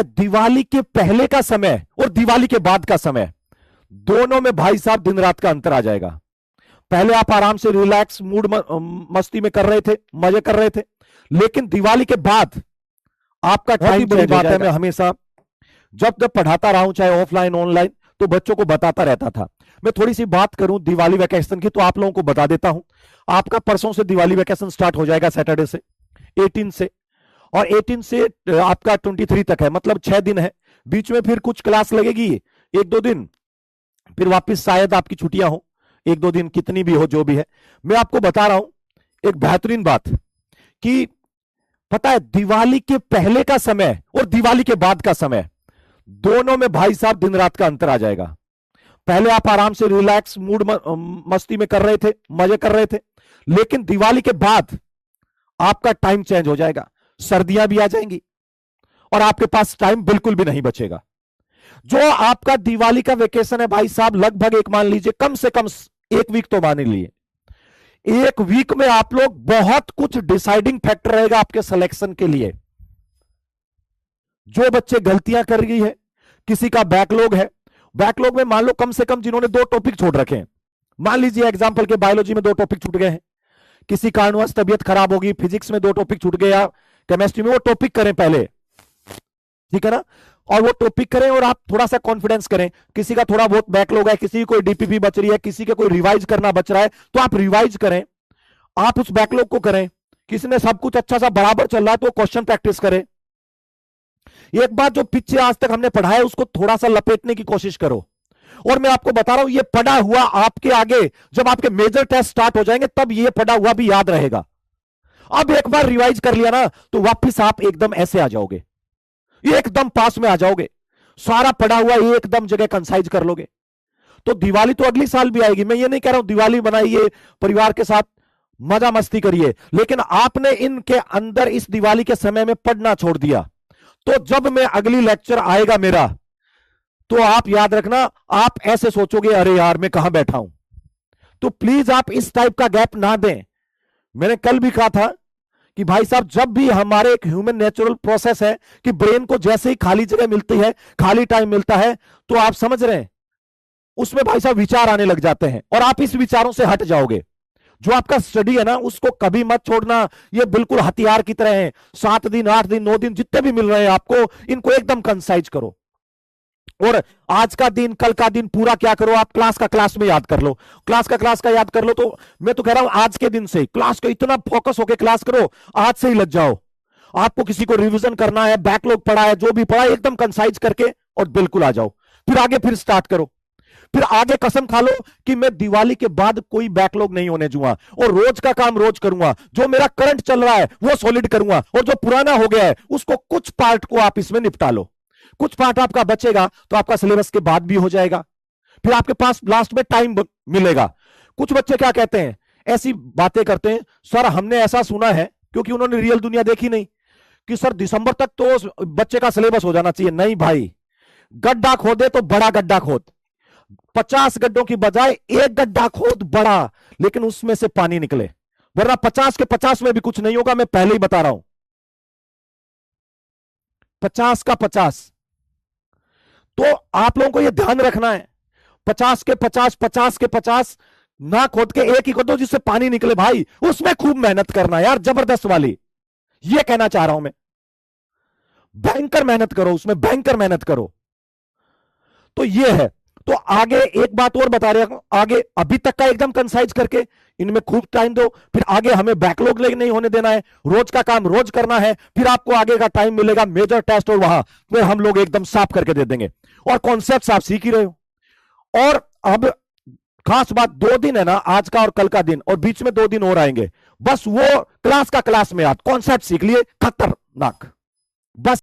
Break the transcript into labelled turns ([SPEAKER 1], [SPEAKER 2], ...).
[SPEAKER 1] दिवाली के पहले का समय और दिवाली के बाद का समय दोनों में भाई साहब दिन रात का अंतर आ जाएगा। पहले आप आराम से रिलैक्स मूड मस्ती में कर रहे थे, मजे कर रहे थे, लेकिन दिवाली के बाद आपका टाइम बड़ी बात है। मैं हमेशा जब जब पढ़ाता रहा हूं, चाहे ऑफलाइन ऑनलाइन, तो बच्चों को बताता रहता था। मैं थोड़ी सी बात करूं दिवाली वैकेशन की, तो आप लोगों को बता देता हूं। आपका परसों से दिवाली वैकेशन स्टार्ट हो जाएगा, सैटरडे से 18 से, और 18 से आपका 23 तक है, मतलब 6 दिन है। बीच में फिर कुछ क्लास लगेगी 1-2 दिन, फिर वापस शायद आपकी छुट्टियां हो 1-2 दिन, कितनी भी हो जो भी है। मैं आपको बता रहा हूं एक बेहतरीन बात कि पता है दिवाली के पहले का समय और दिवाली के बाद का समय दोनों में भाई साहब दिन रात का अंतर आ जाएगा। पहले आप आराम से रिलैक्स मूड मस्ती में कर रहे थे, मजे कर रहे थे, लेकिन दिवाली के बाद आपका टाइम चेंज हो जाएगा। सर्दियां भी आ जाएंगी और आपके पास टाइम बिल्कुल भी नहीं बचेगा। जो आपका दिवाली का वेकेशन है भाई साहब, लगभग एक मान लीजिए, कम से कम 1 वीक तो मान लिए। 1 वीक में आप लोग बहुत कुछ डिसाइडिंग फैक्टर रहेगा आपके सिलेक्शन के लिए। जो बच्चे गलतियां कर रही है, किसी का बैकलॉग है, बैकलॉग में मान लो कम से कम जिन्होंने 2 टॉपिक छोड़ रखे हैं, मान लीजिए एग्जांपल के बायोलॉजी में 2 टॉपिक छूट गए हैं, किसी कारणवश तबीयत खराब होगी, फिजिक्स में 2 टॉपिक छूट गया, केमिस्ट्री में, वो टॉपिक करें पहले, ठीक है ना, और वो टॉपिक करें और आप थोड़ा सा कॉन्फिडेंस करें। किसी का थोड़ा बहुत बैकलॉग है, किसी की कोई डीपीपी बच रही है, किसी के कोई रिवाइज करना बच रहा है, तो आप रिवाइज करें, आप उस बैकलॉग को करें। किसी ने सब कुछ अच्छा सा बराबर चल रहा है तो क्वेश्चन प्रैक्टिस करें। एक बात जो पीछे आज तक हमने पढ़ा है उसको थोड़ा सा लपेटने की कोशिश करो। और मैं आपको बता रहा हूं, ये पढ़ा हुआ आपके आगे जब आपके मेजर टेस्ट स्टार्ट हो जाएंगे तब ये पढ़ा हुआ भी याद रहेगा। अब एक बार रिवाइज कर लिया ना तो वापस आप एकदम ऐसे आ जाओगे, एकदम पास में आ जाओगे, सारा पढ़ा हुआ एकदम जगह कंसाइज कर लोगे। तो दिवाली तो अगली साल भी आएगी, मैं ये नहीं कह रहा हूं दिवाली बनाइए परिवार के साथ मजा मस्ती करिए, लेकिन आपने इनके अंदर इस दिवाली के समय में पढ़ना छोड़ दिया, तो जब मैं अगली लेक्चर आएगा मेरा, तो आप याद रखना, आप ऐसे सोचोगे अरे यार मैं कहां बैठा हूं। तो प्लीज आप इस टाइप का गैप ना दें। मैंने कल भी कहा था कि भाई साहब जब भी हमारे एक ह्यूमन नेचुरल प्रोसेस है कि ब्रेन को जैसे ही खाली जगह मिलती है, खाली टाइम मिलता है, तो आप समझ रहे हैं उसमें भाई साहब विचार आने लग जाते हैं और आप इस विचारों से हट जाओगे। जो आपका स्टडी है ना उसको कभी मत छोड़ना, ये बिल्कुल हथियार की तरह है। 7 दिन 8 दिन 9 दिन जितने भी मिल रहे हैं आपको, इनको एकदम कंसाइज करो। और आज का दिन कल का दिन पूरा क्या करो, आप क्लास का क्लास में याद कर लो, क्लास का याद कर लो। तो मैं तो कह रहा हूं आज के दिन से क्लास का इतना फोकस होकर क्लास करो, आज से ही लग जाओ। आपको किसी को रिवीजन करना है, बैकलॉग पढ़ा है, जो भी पढ़ा है एकदम कंसाइज करके और बिल्कुल आ जाओ। फिर आगे फिर स्टार्ट करो, फिर आगे कसम खा लो कि मैं दिवाली के बाद कोई बैकलॉग नहीं होने दूंगा और रोज का काम रोज करूंगा। जो मेरा करंट चल रहा है वो सॉलिड करूंगा और जो पुराना हो गया है उसको कुछ पार्ट को आप इसमें निपटा लो। कुछ पार्ट आपका बचेगा तो आपका सिलेबस के बाद भी हो जाएगा, फिर आपके पास लास्ट में टाइम मिलेगा। कुछ बच्चे क्या कहते हैं, ऐसी बातें करते हैं, सर हमने ऐसा सुना है, क्योंकि उन्होंने रियल दुनिया देखी नहीं, कि सर दिसंबर तक तो बच्चे का सिलेबस हो जाना चाहिए। नहीं भाई, गड्ढा खोदे तो बड़ा गड्ढा खोद, 50 गड्ढों की बजाय एक गड्ढा खोद बड़ा, लेकिन उसमें से पानी निकले, वरना 50 के 50 में भी कुछ नहीं होगा। मैं पहले ही बता रहा हूं, 50 का 50। तो आप लोगों को यह ध्यान रखना है, 50 के 50, 50 के 50 ना खोद के एक ही खोदो जिससे पानी निकले। भाई उसमें खूब मेहनत करना यार, जबरदस्त वाली, यह कहना चाह रहा हूं मैं। भयंकर मेहनत करो, उसमें भयंकर मेहनत करो। तो यह है। तो आगे एक बात और बता रहे हैं, आगे अभी तक का एकदम कंसाइज करके इनमें खूब टाइम दो, फिर आगे हमें बैकलॉग नहीं होने देना है, रोज का काम रोज करना है, फिर आपको आगे का टाइम मिलेगा मेजर टेस्ट और वहां फिर हम लोग एकदम साफ करके दे देंगे। और कॉन्सेप्ट आप सीख ही रहे हो। और अब खास बात, 2 दिन है ना, आज का और कल का दिन, और बीच में 2 दिन और आएंगे, बस वो क्लास का क्लास में आप कॉन्सेप्ट सीख लिए, खतरनाक, बस।